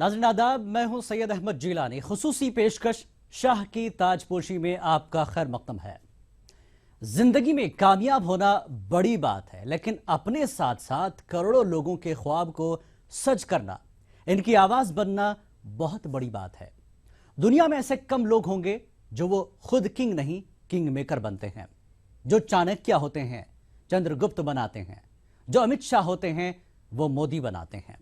नाज़रीन आदाब, मैं हूं सैयद अहमद जिलानी। खुसूसी पेशकश शाह की ताजपोशी में आपका खैर मकदम है। जिंदगी में कामयाब होना बड़ी बात है, लेकिन अपने साथ साथ करोड़ों लोगों के ख्वाब को सच करना, इनकी आवाज बनना बहुत बड़ी बात है। दुनिया में ऐसे कम लोग होंगे जो वो खुद किंग नहीं किंग मेकर बनते हैं, जो चाणक्य होते हैं चंद्रगुप्त बनाते हैं, जो अमित शाह होते हैं वो मोदी बनाते हैं।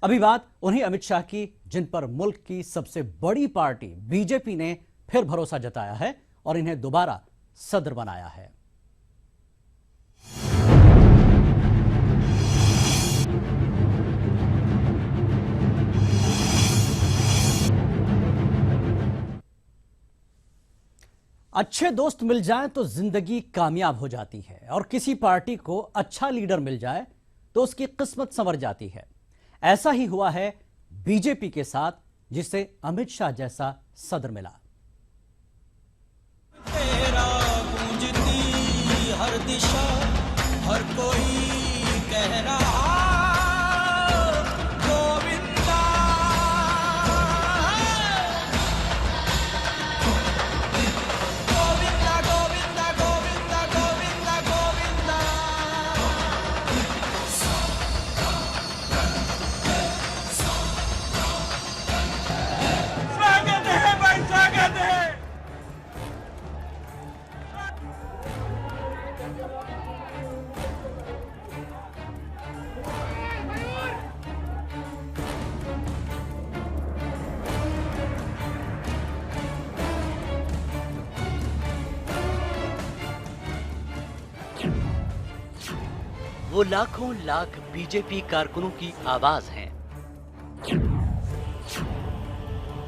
अभी बात उन्हीं अमित शाह की जिन पर मुल्क की सबसे बड़ी पार्टी बीजेपी ने फिर भरोसा जताया है और इन्हें दोबारा सदर बनाया है। अच्छे दोस्त मिल जाएं तो जिंदगी कामयाब हो जाती है, और किसी पार्टी को अच्छा लीडर मिल जाए तो उसकी किस्मत संवर जाती है। ऐसा ही हुआ है बीजेपी के साथ, जिसे अमित शाह जैसा सदर मिला। तेरा गूंजती हर दिशा, हर कोई कह रहा गोविंदा, गोविंदा गोविंदा गोविंदा गोविंदा गोविंदा। स्वागत है भाई, स्वागत है। वो लाखों लाख बीजेपी कारकुनों की आवाज हैं।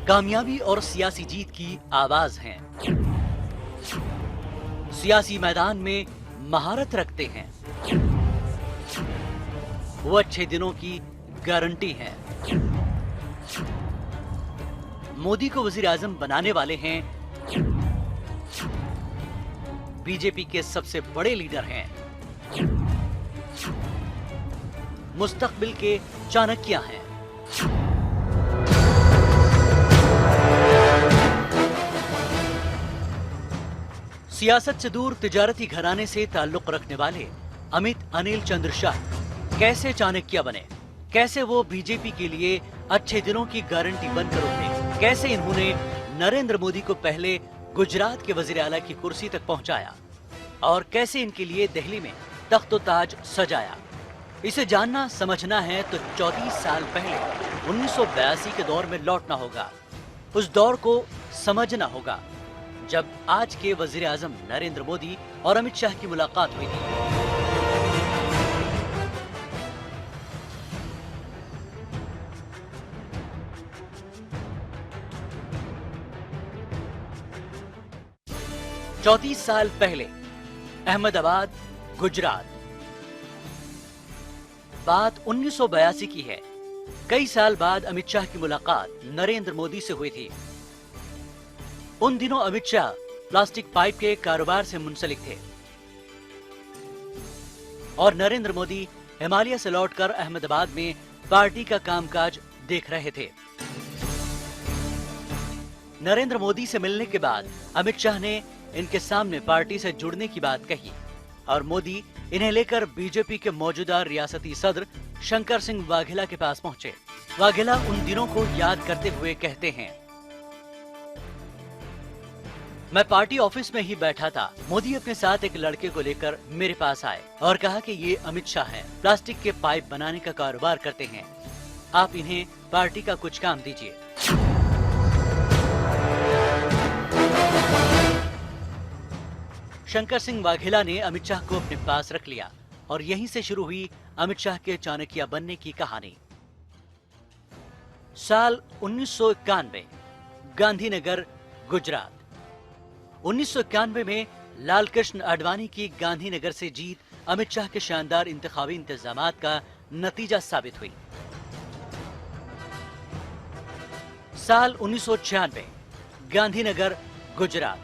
कामयाबी और सियासी जीत की आवाज हैं। सियासी मैदान में महारत रखते हैं। वो अच्छे दिनों की गारंटी हैं। मोदी को वजीर आजम बनाने वाले हैं। बीजेपी के सबसे बड़े लीडर हैं। मुस्तकबिल के चाणक्य हैं। सियासत से दूर तिजारती घराने से ताल्लुक रखने वाले अमित अनिल चंद्र शाह कैसे चाणक्य बने, कैसे वो बीजेपी के लिए अच्छे दिनों की गारंटी बनकर उठे, कैसे इन्होंने नरेंद्र मोदी को पहले गुजरात के वजीर आला की कुर्सी तक पहुंचाया और कैसे इनके लिए दिल्ली में तख्त-ओ-ताज सजाया। इसे जानना समझना है तो 34 साल पहले 1982 के दौर में लौटना होगा। उस दौर को समझना होगा जब आज के वजीर आजम नरेंद्र मोदी और अमित शाह की मुलाकात हुई थी। चौतीस साल पहले अहमदाबाद, गुजरात। बात 1982 की है। कई साल बाद अमित शाह की मुलाकात नरेंद्र मोदी से हुई थी। उन दिनों अमित शाह प्लास्टिक पाइप के कारोबार से मुंसलिक थे और नरेंद्र मोदी हिमालय से लौटकर अहमदाबाद में पार्टी का कामकाज देख रहे थे। नरेंद्र मोदी से मिलने के बाद अमित शाह ने इनके सामने पार्टी से जुड़ने की बात कही और मोदी इन्हें लेकर बीजेपी के मौजूदा रियासती सदर शंकर सिंह वाघेला के पास पहुंचे। वाघेला उन दिनों को याद करते हुए कहते हैं, मैं पार्टी ऑफिस में ही बैठा था। मोदी अपने साथ एक लड़के को लेकर मेरे पास आए और कहा कि ये अमित शाह हैं, प्लास्टिक के पाइप बनाने का कारोबार करते हैं, आप इन्हें पार्टी का कुछ काम दीजिए। शंकर सिंह वाघेला ने अमित शाह को अपने पास रख लिया और यहीं से शुरू हुई अमित शाह के चाणक्य बनने की कहानी। साल 1991, गांधीनगर, गुजरात। 1991 में लालकृष्ण आडवाणी की गांधीनगर से जीत अमित शाह के शानदार इंतखाबी इंतजामात का नतीजा साबित हुई। साल 1996, गांधीनगर, गुजरात।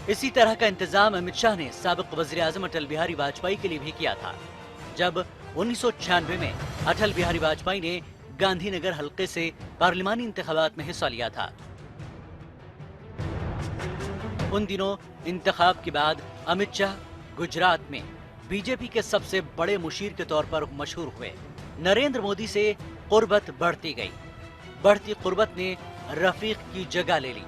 इसी तरह का इंतजाम अमित शाह ने साबिक वजीर आजम अटल बिहारी वाजपेयी के लिए भी किया था। जब 1996 में अटल बिहारी वाजपेयी ने गांधीनगर हलके से पार्लिमानी इंतखाबात में हिस्सा लिया था। उन दिनों इंतखाब के बाद अमित शाह गुजरात में बीजेपी के सबसे बड़े मुशीर के तौर पर मशहूर हुए। नरेंद्र मोदी से कुर्बत बढ़ती गई। बढ़ती कुर्बत ने रफीक की जगह ले ली।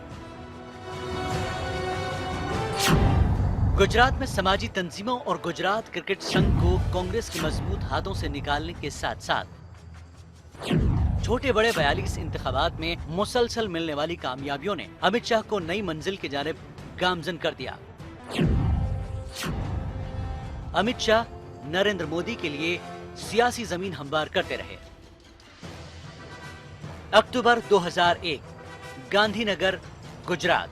गुजरात में समाजी तंजीमों और गुजरात क्रिकेट संघ को कांग्रेस के मजबूत हाथों से निकालने के साथ साथ छोटे बड़े 42 इंतखाबात में मुसलसल मिलने वाली कामयाबियों ने अमित शाह को नई मंजिल की जानिब गामजन कर दिया। अमित शाह नरेंद्र मोदी के लिए सियासी जमीन हमवार करते रहे। अक्टूबर 2001, गांधीनगर, गुजरात।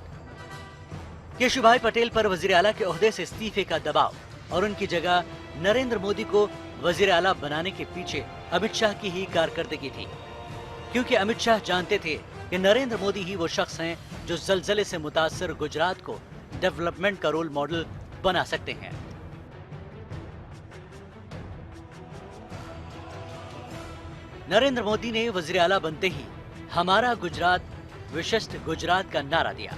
केशुभाई पटेल पर वजीर आला के ओहदे से इस्तीफे का दबाव और उनकी जगह नरेंद्र मोदी को वजीर आला बनाने के पीछे अमित शाह की ही कारकर्दगी थी, क्योंकि अमित शाह जानते थे कि नरेंद्र मोदी ही वो शख्स हैं जो जलजले से मुतासर गुजरात को डेवलपमेंट का रोल मॉडल बना सकते हैं। नरेंद्र मोदी ने वजीर आला बनते ही हमारा गुजरात विशिष्ट गुजरात का नारा दिया।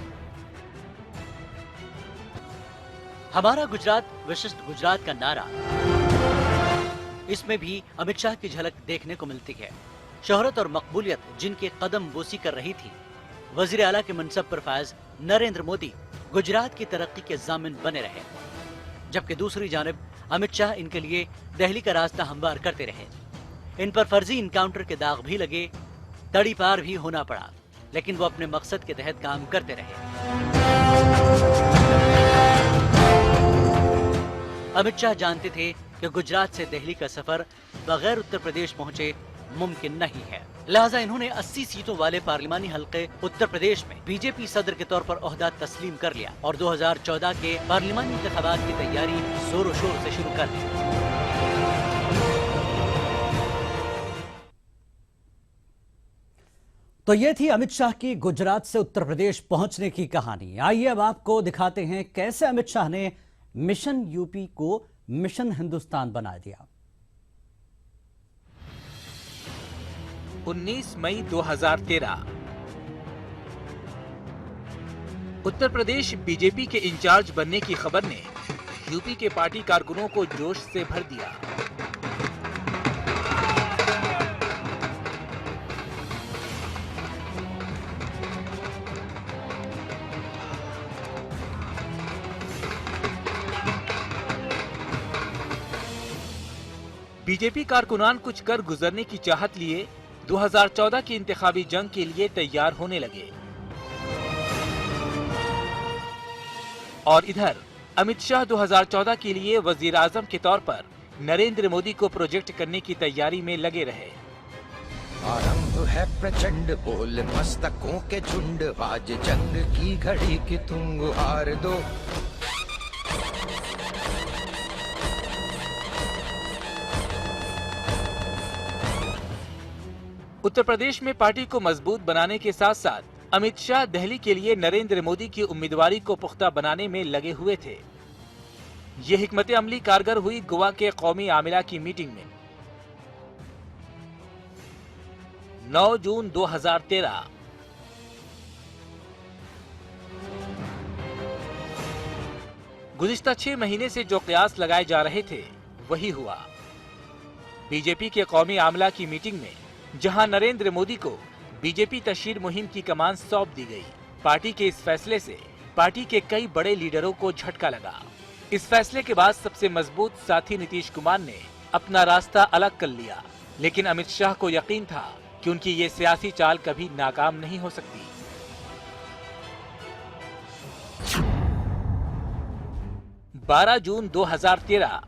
हमारा गुजरात विशिष्ट गुजरात का नारा, इसमें भी अमित शाह की झलक देखने को मिलती है। शोहरत और मकबूलियत जिनके कदम बोसी कर रही थी, वजीर आला के मनसब पर फायज नरेंद्र मोदी गुजरात की तरक्की के जामिन बने रहे, जबकि दूसरी जानिब अमित शाह इनके लिए दिल्ली का रास्ता हमवार करते रहे। इन पर फर्जी इनकाउंटर के दाग भी लगे, तड़ी पार भी होना पड़ा, लेकिन वो अपने मकसद के तहत काम करते रहे। अमित शाह जानते थे कि गुजरात से दिल्ली का सफर बगैर उत्तर प्रदेश पहुंचे मुमकिन नहीं है, लिहाजा इन्होंने 80 सीटों वाले पार्लिमानी हलके उत्तर प्रदेश में बीजेपी सदर के तौर पर ओहदा तस्लीम कर लिया और 2014 के पार्लिमानी इंतखाबात की तैयारी जोरों शोर से शुरू कर दी। तो ये थी अमित शाह की गुजरात से उत्तर प्रदेश पहुंचने की कहानी। आइए अब आपको दिखाते हैं कैसे अमित शाह ने मिशन यूपी को मिशन हिंदुस्तान बना दिया। 19 मई 2013, उत्तर प्रदेश बीजेपी के इंचार्ज बनने की खबर ने यूपी के पार्टी कारकुनों को जोश से भर दिया। बीजेपी कारकुनान कुछ कर गुजरने की चाहत लिए 2014 की इंतखाबी जंग के लिए तैयार होने लगे और इधर अमित शाह 2014 के लिए वजीर आजम के तौर पर नरेंद्र मोदी को प्रोजेक्ट करने की तैयारी में लगे रहे। आरंभ है प्रचंड बोल मस्तकों के झुंड, आज जंग की घड़ी की तुम गुहार दो। उत्तर प्रदेश में पार्टी को मजबूत बनाने के साथ साथ अमित शाह दिल्ली के लिए नरेंद्र मोदी की उम्मीदवारी को पुख्ता बनाने में लगे हुए थे। ये हिकमत अमली कारगर हुई गोवा के कौमी आमिला की मीटिंग में। 9 जून 2013, गुज़िश्ता 6 महीने से जो कयास लगाए जा रहे थे वही हुआ। बीजेपी के कौमी आमला की मीटिंग में जहां नरेंद्र मोदी को बीजेपी तशहीर मुहिम की कमान सौंप दी गई, पार्टी के इस फैसले से पार्टी के कई बड़े लीडरों को झटका लगा। इस फैसले के बाद सबसे मजबूत साथी नीतीश कुमार ने अपना रास्ता अलग कर लिया, लेकिन अमित शाह को यकीन था कि उनकी ये सियासी चाल कभी नाकाम नहीं हो सकती। बारह जून 2013,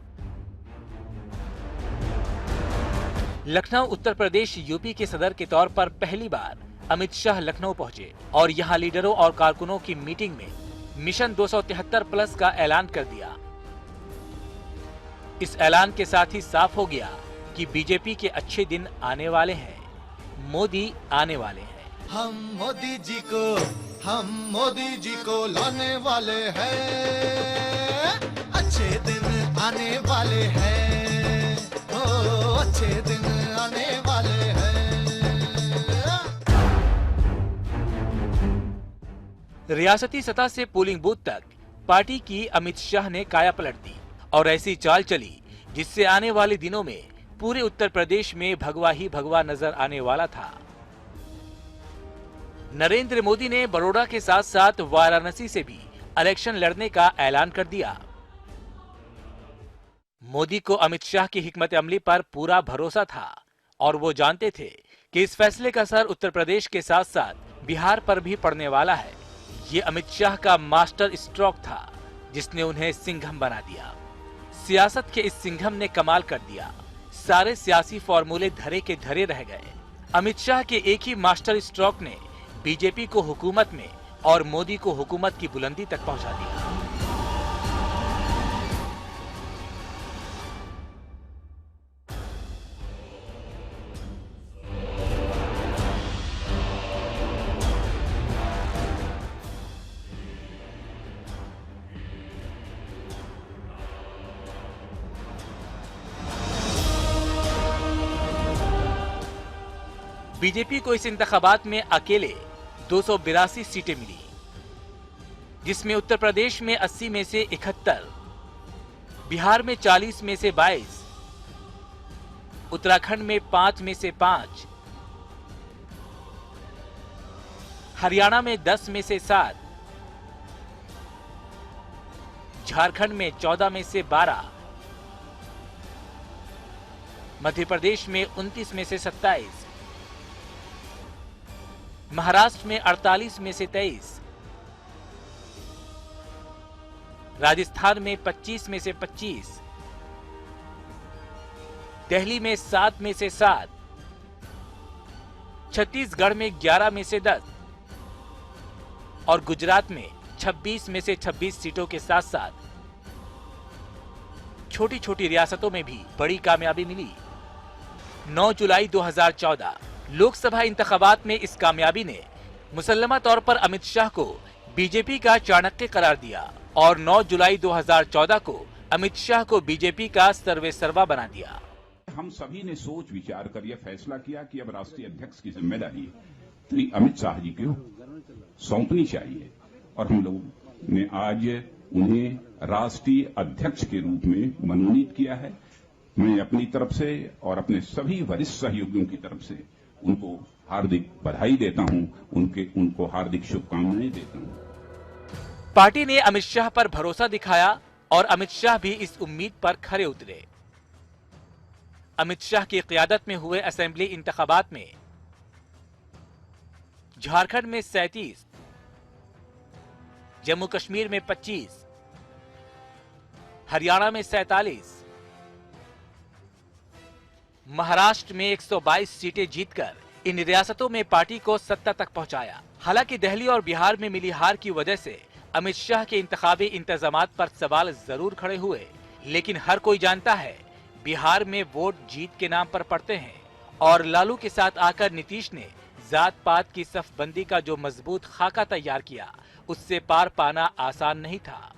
लखनऊ उत्तर प्रदेश यूपी के सदर के तौर पर पहली बार अमित शाह लखनऊ पहुंचे और यहां लीडरों और कारकुनों की मीटिंग में मिशन 273 प्लस का ऐलान कर दिया। इस ऐलान के साथ ही साफ हो गया कि बीजेपी के अच्छे दिन आने वाले हैं, मोदी आने वाले हैं। हम मोदी जी को लाने वाले हैं, अच्छे दिन आने वाले हैं, ओ अच्छे दिन आने वाले हैं। रियासती सतह से पोलिंग बूथ तक पार्टी की अमित शाह ने काया पलट दी और ऐसी चाल चली जिससे आने वाले दिनों में पूरे उत्तर प्रदेश में भगवा ही भगवा नजर आने वाला था। नरेंद्र मोदी ने बड़ौदा के साथ साथ वाराणसी से भी इलेक्शन लड़ने का ऐलान कर दिया। मोदी को अमित शाह की हिकमत अमली पर पूरा भरोसा था और वो जानते थे कि इस फैसले का असर उत्तर प्रदेश के साथ साथ बिहार पर भी पड़ने वाला है। ये अमित शाह का मास्टर स्ट्रोक था जिसने उन्हें सिंघम बना दिया। सियासत के इस सिंघम ने कमाल कर दिया। सारे सियासी फॉर्मूले धरे के धरे रह गए। अमित शाह के एक ही मास्टर स्ट्रोक ने बीजेपी को हुकूमत में और मोदी को हुकूमत की बुलंदी तक पहुंचा दिया। बीजेपी को इस इंतखाबात में अकेले 282 सीटें मिली, जिसमें उत्तर प्रदेश में 80 में से 71, बिहार में 40 में से 22, उत्तराखंड में 5 में से 5, हरियाणा में 10 में से 7, झारखंड में 14 में से 12, मध्य प्रदेश में 29 में से 27, महाराष्ट्र में 48 में से 23, राजस्थान में 25 में से 25, दिल्ली में 7 में से 7, छत्तीसगढ़ में 11 में से 10 और गुजरात में 26 में से 26 सीटों के साथ साथ छोटी छोटी रियासतों में भी बड़ी कामयाबी मिली। 9 जुलाई 2014 लोकसभा इंतखाबात में इस कामयाबी ने मुसल्लमा तौर पर अमित शाह को बीजेपी का चाणक्य करार दिया और 9 जुलाई 2014 को अमित शाह को बीजेपी का सर्वेसर्वा बना दिया। हम सभी ने सोच विचार कर यह फैसला किया कि अब राष्ट्रीय अध्यक्ष की जिम्मेदारी श्री अमित शाह जी को सौंपनी चाहिए और हम लोग ने आज उन्हें राष्ट्रीय अध्यक्ष के रूप में मनोनीत किया है। मैं अपनी तरफ से और अपने सभी वरिष्ठ सहयोगियों की तरफ से उनको हार्दिक बधाई देता हूं, उनको हार्दिक शुभकामनाएं देता हूं। पार्टी ने अमित शाह पर भरोसा दिखाया और अमित शाह भी इस उम्मीद पर खरे उतरे। अमित शाह की क़ियादत में हुए असेंबली इंतखाबात में झारखंड में 37, जम्मू कश्मीर में 25, हरियाणा में 47, महाराष्ट्र में 122 सीटें जीतकर इन रियासतों में पार्टी को सत्ता तक पहुंचाया। हालांकि दिल्ली और बिहार में मिली हार की वजह से अमित शाह के इंतखाबी इंतजामात पर सवाल जरूर खड़े हुए, लेकिन हर कोई जानता है बिहार में वोट जीत के नाम पर पड़ते हैं और लालू के साथ आकर नीतीश ने जात पात की सफबंदी का जो मजबूत खाका तैयार किया, उससे पार पाना आसान नहीं था।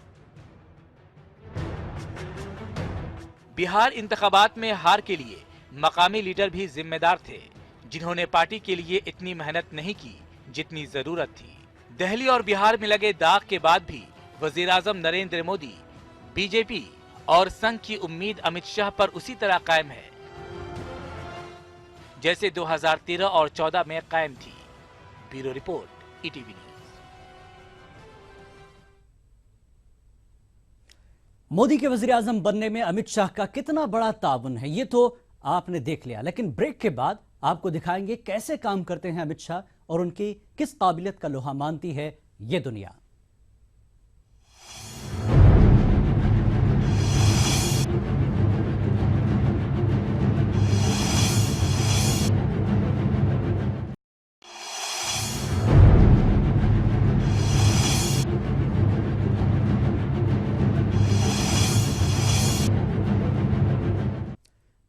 बिहार इंतखाबात में हार के लिए मकामी लीडर भी जिम्मेदार थे, जिन्होंने पार्टी के लिए इतनी मेहनत नहीं की जितनी जरूरत थी। दिल्ली और बिहार में लगे दाग के बाद भी वजीर-आजम नरेंद्र मोदी, बीजेपी और संघ की उम्मीद अमित शाह पर उसी तरह कायम है जैसे 2013 और 14 में कायम थी। Bureau report, ETV news. Modi के वजीर-आजम बनने में अमित शाह का कितना बड़ा ताउन है, ये तो आपने देख लिया, लेकिन ब्रेक के बाद आपको दिखाएंगे कैसे काम करते हैं अमित शाह और उनकी किस काबिलियत का लोहा मानती है ये दुनिया।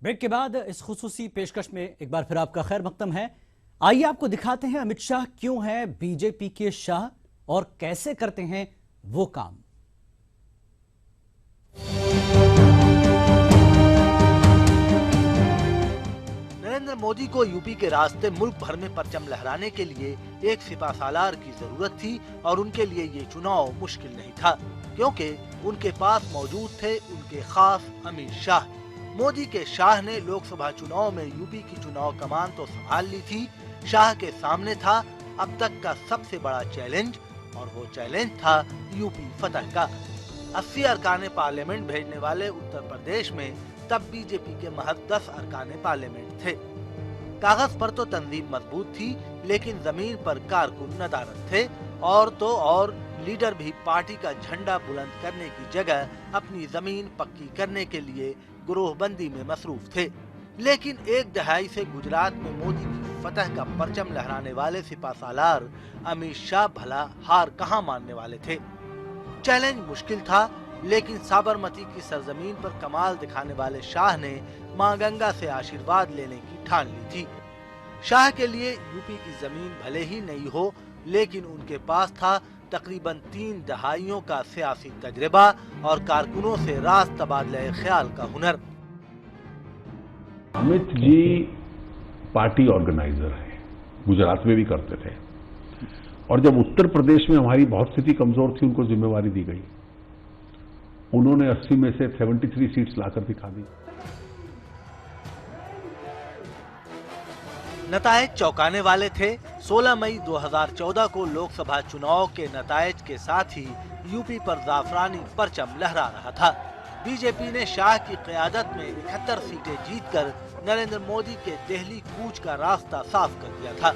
ब्रेक के बाद इस खुसूसी पेशकश में एक बार फिर आपका खैर मकदम है। आइए आपको दिखाते हैं अमित शाह क्यों हैं बीजेपी के शाह और कैसे करते हैं वो काम। नरेंद्र मोदी को यूपी के रास्ते मुल्क भर में परचम लहराने के लिए एक सिपासालार की जरूरत थी और उनके लिए ये चुनाव मुश्किल नहीं था, क्योंकि उनके पास मौजूद थे उनके खास अमित शाह। मोदी के शाह ने लोकसभा चुनाव में यूपी की चुनाव कमान तो संभाल ली थी। शाह के सामने था अब तक का सबसे बड़ा चैलेंज, और वो चैलेंज था यूपी फतह का। 80 अरकाने पार्लियामेंट भेजने वाले उत्तर प्रदेश में तब बीजेपी के महज 10 अरकाने पार्लियामेंट थे। कागज पर तो तंजीम मजबूत थी, लेकिन जमीन पर कारकुन नदारद थे, और तो और लीडर भी पार्टी का झंडा बुलंद करने की जगह अपनी जमीन पक्की करने के लिए गिरोहबंदी में मसरूफ थे। लेकिन एक दहाई से गुजरात में मोदी की फतह का परचम लहराने वाले सिपासालार अमित शाह भला हार कहां मानने वाले थे। चैलेंज मुश्किल था, लेकिन साबरमती की सरजमीन पर कमाल दिखाने वाले शाह ने मां गंगा से आशीर्वाद लेने की ठान ली थी। शाह के लिए यूपी की जमीन भले ही नहीं हो, लेकिन उनके पास था तकरीबन 3 दहाइयों का सियासी तजर्बा और कारकुनों से रास तबादले ख्याल का हुनर। अमित जी पार्टी ऑर्गेनाइजर हैं, गुजरात में भी करते थे, और जब उत्तर प्रदेश में हमारी बहुत स्थिति कमजोर थी, उनको जिम्मेवारी दी गई। उन्होंने 80 में से 73 सीट्स लाकर दिखा दी। नतायज चौंकाने वाले थे। 16 मई 2014 को लोकसभा चुनाव के नतायज के साथ ही यूपी पर जाफरानी परचम लहरा रहा था। बीजेपी ने शाह की क़यादत में 71 सीटें जीतकर नरेंद्र मोदी के दिल्ली कूच का रास्ता साफ कर दिया था।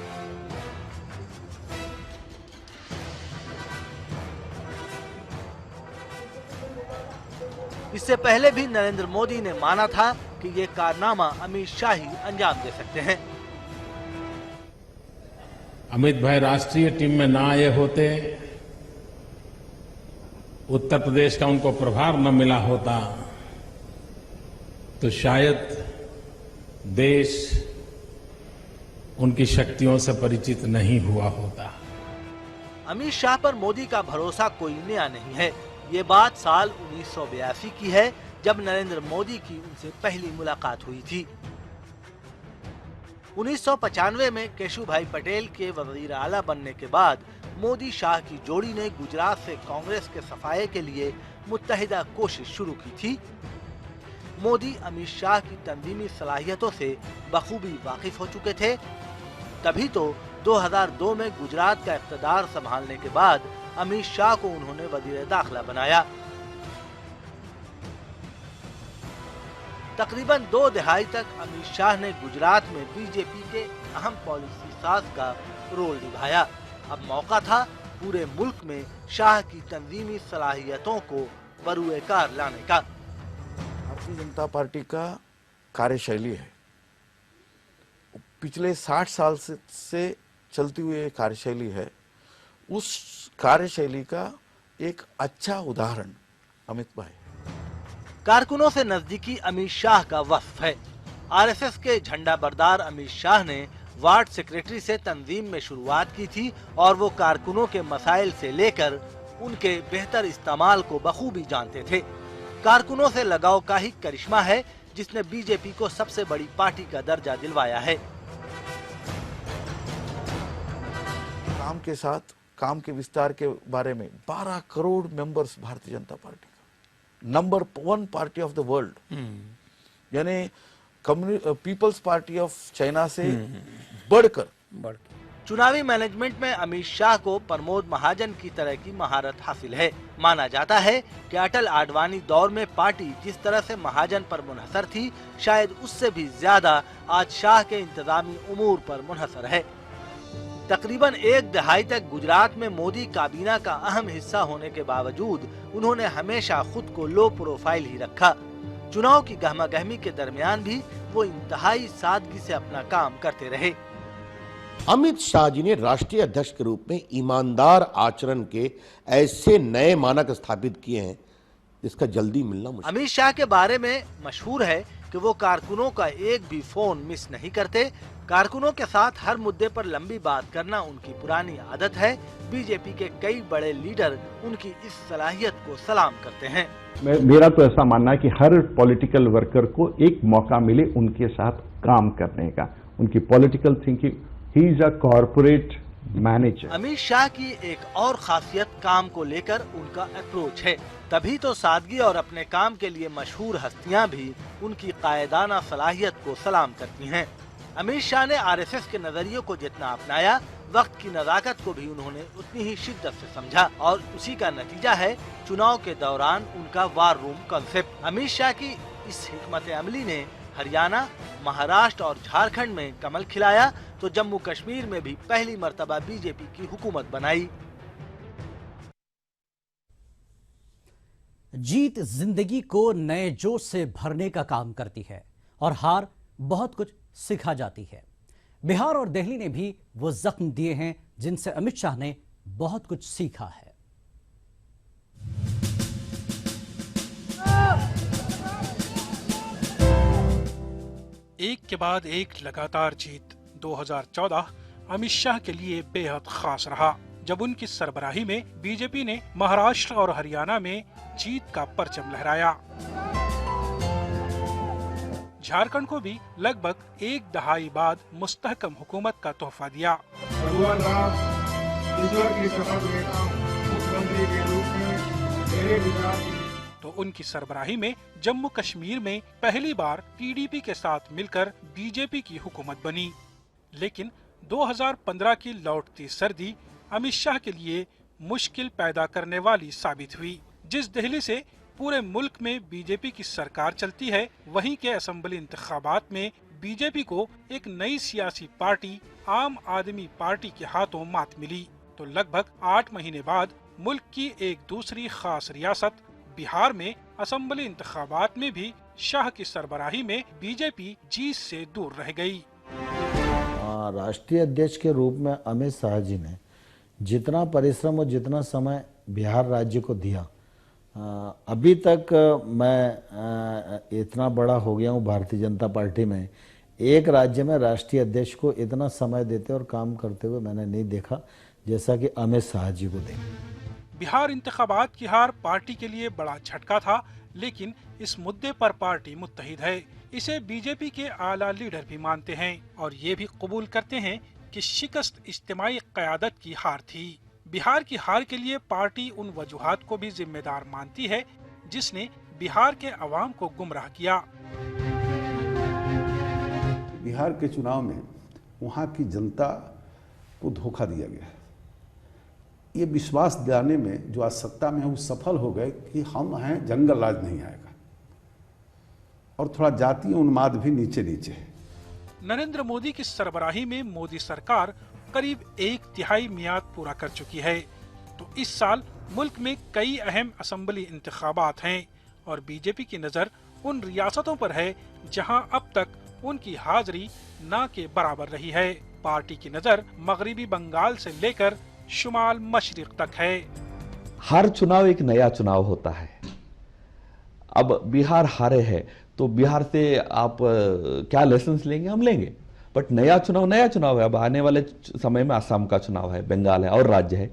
इससे पहले भी नरेंद्र मोदी ने माना था कि ये कारनामा अमित शाह ही अंजाम दे सकते हैं। अमित भाई राष्ट्रीय टीम में ना आए होते, उत्तर प्रदेश का उनको प्रभार न मिला होता, तो शायद देश उनकी शक्तियों से परिचित नहीं हुआ होता। अमित शाह पर मोदी का भरोसा कोई नया नहीं है। ये बात साल 1982 की है, जब नरेंद्र मोदी की उनसे पहली मुलाकात हुई थी। 1995 में केशुभाई पटेल के वजीर आला बनने के बाद मोदी शाह की जोड़ी ने गुजरात से कांग्रेस के सफाये के लिए मुत्तहिदा कोशिश शुरू की थी। मोदी अमित शाह की तंजीमी सलाहियतों से बखूबी वाकिफ हो चुके थे। तभी तो 2002 में गुजरात का इख्तिदार संभालने के बाद अमित शाह को उन्होंने वजीर दाखिला बनाया। तकरीबन 2 दहाई तक अमित शाह ने गुजरात में बीजेपी के अहम पॉलिसी साज का रोल निभाया। अब मौका था पूरे मुल्क में शाह की तंजीमी सलाहियतों को बरूएकार लाने का। भारतीय जनता पार्टी का कार्यशैली है, पिछले 60 साल से चलती हुई कार्यशैली है। उस कार्यशैली का एक अच्छा उदाहरण अमित भाई। कारकुनों से नजदीकी अमित शाह का वस्फ है। आरएसएस के झंडा बरदार अमित शाह ने वार्ड सेक्रेटरी से तंजीम में शुरुआत की थी, और वो कारकुनों के मसाइल से लेकर उनके बेहतर इस्तेमाल को बखूबी जानते थे। कारकुनों से लगाव का ही करिश्मा है जिसने बीजेपी को सबसे बड़ी पार्टी का दर्जा दिलवाया है। काम के साथ काम के विस्तार के बारे में 12 करोड़ मेंबर्स भारतीय जनता पार्टी का, number 1 party of the world, यानी पीपल्स पार्टी ऑफ चाइना से बढ़कर। चुनावी मैनेजमेंट में अमित शाह को प्रमोद महाजन की तरह की महारत हासिल है। माना जाता है कि अटल आडवाणी दौर में पार्टी जिस तरह से महाजन पर मुनहसर थी, शायद उससे भी ज्यादा आज शाह के इंतजामी उमूर पर मुनहसर है। तकरीबन 1 दहाई तक गुजरात में मोदी काबीना का अहम हिस्सा होने के बावजूद उन्होंने हमेशा खुद को लो प्रोफाइल ही रखा। चुनाव की गहमागहमी के दरमियान भी वो इंतहाई सादगी से अपना काम करते रहे। अमित शाह जी ने राष्ट्रीय अध्यक्ष के रूप में ईमानदार आचरण के ऐसे नए मानक स्थापित किए हैं, इसका जल्दी मिलना मुश्किल। अमित शाह के बारे में मशहूर है कि वो कारकुनों का एक भी फोन मिस नहीं करते। कारकुनों के साथ हर मुद्दे पर लंबी बात करना उनकी पुरानी आदत है। बीजेपी के कई बड़े लीडर उनकी इस सलाहियत को सलाम करते हैं। मेरा तो ऐसा मानना है कि हर पॉलिटिकल वर्कर को एक मौका मिले उनके साथ काम करने का, उनकी political thinking. He is a corporate manager. Amit Shah की एक और खासियत काम को लेकर उनका अप्रोच है। तभी तो सादगी और अपने काम के लिए मशहूर हस्तियां भी उनकी कायदाना सलाहियत को सलाम करती हैं। अमित शाह ने आरएसएस के नजरिए को जितना अपनाया, वक्त की नजाकत को भी उन्होंने उतनी ही शिद्दत से समझा और उसी का नतीजा है चुनाव के दौरान उनका war room concept. Amit Shah की इस हिकमत अमली ने हरियाणा, महाराष्ट्र और झारखंड में कमल खिलाया तो जम्मू कश्मीर में भी पहली मर्तबा बीजेपी की हुकूमत बनाई। जीत जिंदगी को नए जोश से भरने का काम करती है और हार बहुत कुछ सिखा जाती है। बिहार और दिल्ली ने भी वो जख्म दिए हैं जिनसे अमित शाह ने बहुत कुछ सीखा है। एक के बाद एक लगातार जीत 2014 अमित शाह के लिए बेहद खास रहा, जब उनकी सरबराही में बीजेपी ने महाराष्ट्र और हरियाणा में जीत का परचम लहराया। झारखंड को भी लगभग एक दहाई बाद मुस्तहकम हुकूमत का तोहफा दिया। भगवान राम ईश्वर की शपथ लेता हूं, मुख्यमंत्री के रूप में मेरे विचार। तो उनकी सरबराही में जम्मू कश्मीर में पहली बार टीडीपी के साथ मिलकर बीजेपी की हुकूमत बनी। लेकिन 2015 की लौटती सर्दी अमित शाह के लिए मुश्किल पैदा करने वाली साबित हुई। जिस दिल्ली से पूरे मुल्क में बीजेपी की सरकार चलती है, वहीं के असेंबली इंतखाबात में बीजेपी को एक नई सियासी पार्टी आम आदमी पार्टी के हाथों मात मिली। तो लगभग 8 महीने बाद मुल्क की एक दूसरी खास रियासत बिहार में असेंबली इंतखाबात में भी शाह की सरबराही में बीजेपी जीत से दूर रह गई। राष्ट्रीय अध्यक्ष के रूप में अमित शाह जी ने जितना परिश्रम और जितना समय बिहार राज्य को दिया, अभी तक मैं इतना बड़ा हो गया हूँ भारतीय जनता पार्टी में, एक राज्य में राष्ट्रीय अध्यक्ष को इतना समय देते और काम करते हुए मैंने नहीं देखा जैसा कि अमित शाह जी को देखा। बिहार इंतखाबात की हार पार्टी के लिए बड़ा झटका था, लेकिन इस मुद्दे पर पार्टी मुत्तहिद है। इसे बीजेपी के आला लीडर भी मानते हैं और ये भी कबूल करते हैं कि शिकस्त इज्तिमाई क़यादत की हार थी। बिहार की हार के लिए पार्टी उन वजूहात को भी जिम्मेदार मानती है जिसने बिहार के अवाम को गुमराह किया। बिहार के चुनाव में वहाँ की जनता को धोखा दिया गया। ये विश्वास दिलाने में जो आज सत्ता में है वो सफल हो गए कि हम हैं, जंगल राज नहीं आएगा, और थोड़ा जातीय उन्माद भी नीचे नीचे है। नरेंद्र मोदी की सरबराही में मोदी सरकार करीब 1/3 मियाद पूरा कर चुकी है। तो इस साल मुल्क में कई अहम असेंबली इंतखाबात हैं और बीजेपी की नजर उन रियासतों पर है जहां अब तक उनकी हाजिरी ना के बराबर रही है। पार्टी की नजर मगरिबी बंगाल से लेकर शुमाल मशरिक तक है। हर चुनाव एक नया चुनाव होता है। अब बिहार हारे है तो बिहार से आप क्या लेसन्स लेंगे? हम लेंगे, बट नया चुनाव है। अब आने वाले समय में असम का चुनाव है, बंगाल है और राज्य है,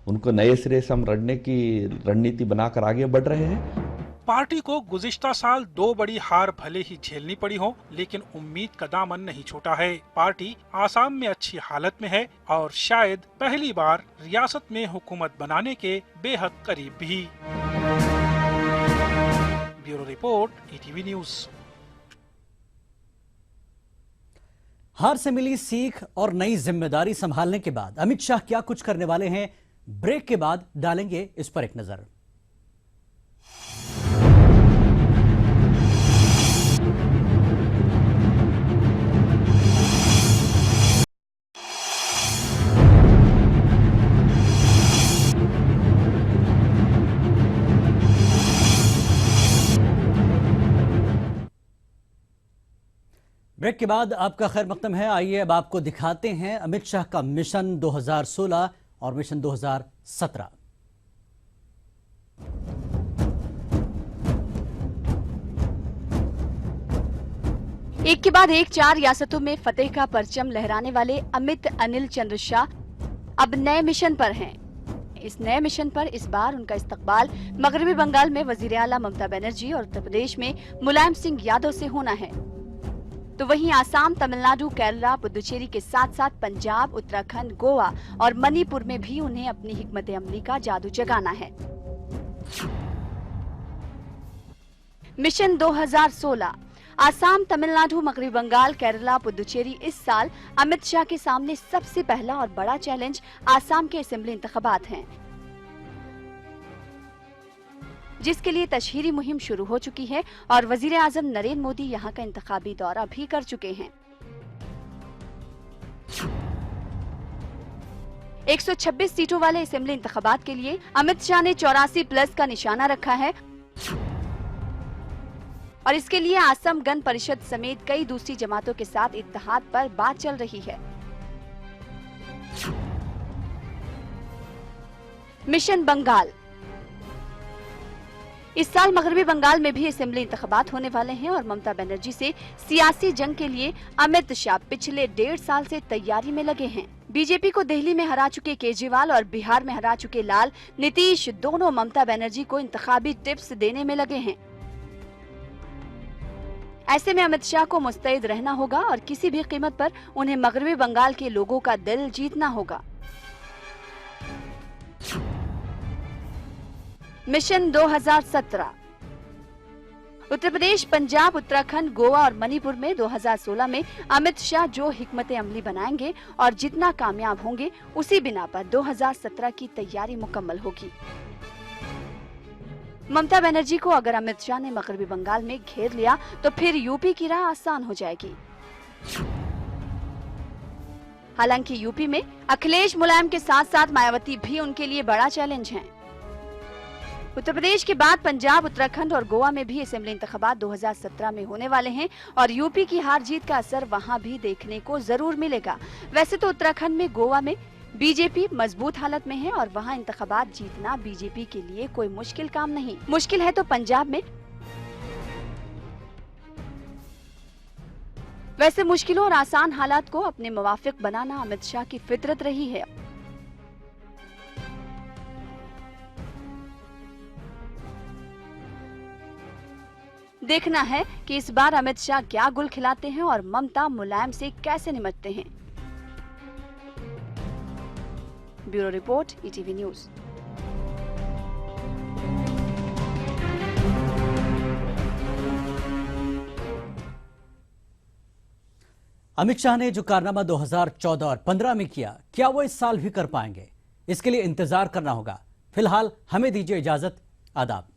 उनको नए सिरे से हम लड़ने की रणनीति बनाकर आगे बढ़ रहे हैं। पार्टी को गुज़िश्ता साल 2 बड़ी हार भले ही झेलनी पड़ी हो, लेकिन उम्मीद का दामन नहीं छोटा है। पार्टी आसाम में अच्छी हालत में है और शायद पहली बार रियासत में हुकूमत बनाने के बेहद करीब भी। Bureau report, ETV news. हार से मिली सीख और नई जिम्मेदारी संभालने के बाद अमित शाह क्या कुछ करने वाले हैं, ब्रेक के बाद डालेंगे इस पर एक नजर। ब्रेक के बाद आपका खैर मकदम है। आइए अब आपको दिखाते हैं अमित शाह का मिशन 2016 और मिशन 2017। एक के बाद एक 4 रियासतों में फतेह का परचम लहराने वाले अमित अनिल चंद्र शाह अब नए मिशन पर हैं। इस नए मिशन पर इस बार उनका इस्तकबाल मगरबी बंगाल में वजीर आला ममता बनर्जी और उत्तर प्रदेश में मुलायम सिंह यादव से होना है। तो वहीं आसाम, तमिलनाडु, केरला, पुदुचेरी के साथ साथ पंजाब, उत्तराखंड, गोवा और मणिपुर में भी उन्हें अपनी हिकमत अमली का जादू जगाना है। मिशन 2016 आसाम, तमिलनाडु, मगरबी बंगाल, केरला, पुदुचेरी। इस साल अमित शाह के सामने सबसे पहला और बड़ा चैलेंज आसाम के असेंबली इंतखाबात हैं, जिसके लिए तशहीरी मुहिम शुरू हो चुकी है और वजीर आजम नरेंद्र मोदी यहां का इंतखाबी दौरा भी कर चुके हैं। 126 सीटों वाले असेंबली इंतखाबात के लिए अमित शाह ने 84+ का निशाना रखा है और इसके लिए असम गण परिषद समेत कई दूसरी जमातों के साथ इत्तेहाद पर बात चल रही है। मिशन बंगाल। इस साल मगरबी बंगाल में भी असेंबली इंतखाबात होने वाले हैं और ममता बनर्जी से सियासी जंग के लिए अमित शाह पिछले 1.5 साल से तैयारी में लगे हैं। बीजेपी को दिल्ली में हरा चुके केजरीवाल और बिहार में हरा चुके लाल नीतीश दोनों ममता बनर्जी को इंतखाबी टिप्स देने में लगे हैं। ऐसे में अमित शाह को मुस्तैद रहना होगा और किसी भी कीमत पर उन्हें मगरबी बंगाल के लोगों का दिल जीतना होगा। मिशन 2017 उत्तर प्रदेश, पंजाब, उत्तराखंड, गोवा और मणिपुर में 2016 में अमित शाह जो हिकमत अमली बनाएंगे और जितना कामयाब होंगे उसी बिना पर 2017 की तैयारी मुकम्मल होगी। ममता बनर्जी को अगर अमित शाह ने मगरबी बंगाल में घेर लिया तो फिर यूपी की राह आसान हो जाएगी। हालांकि यूपी में अखिलेश, मुलायम के साथ साथ मायावती भी उनके लिए बड़ा चैलेंज हैं। उत्तर प्रदेश के बाद पंजाब, उत्तराखंड और गोवा में भी असेंबली इंतखाबात 2017 में होने वाले हैं और यूपी की हार जीत का असर वहां भी देखने को जरूर मिलेगा। वैसे तो उत्तराखंड में, गोवा में बीजेपी मजबूत हालत में है और वहां इंतखाबात जीतना बीजेपी के लिए कोई मुश्किल काम नहीं। मुश्किल है तो पंजाब में। वैसे मुश्किलों और आसान हालात को अपने मुवाफिक बनाना अमित शाह की फितरत रही है। देखना है कि इस बार अमित शाह क्या गुल खिलाते हैं और ममता मुलायम से कैसे निपटते हैं। Bureau report, ETV news. Amit Shah ने जो कारनामा 2014 और 15 में किया, क्या वो इस साल भी कर पाएंगे? इसके लिए इंतजार करना होगा। फिलहाल हमें दीजिए इजाजत। आदाब।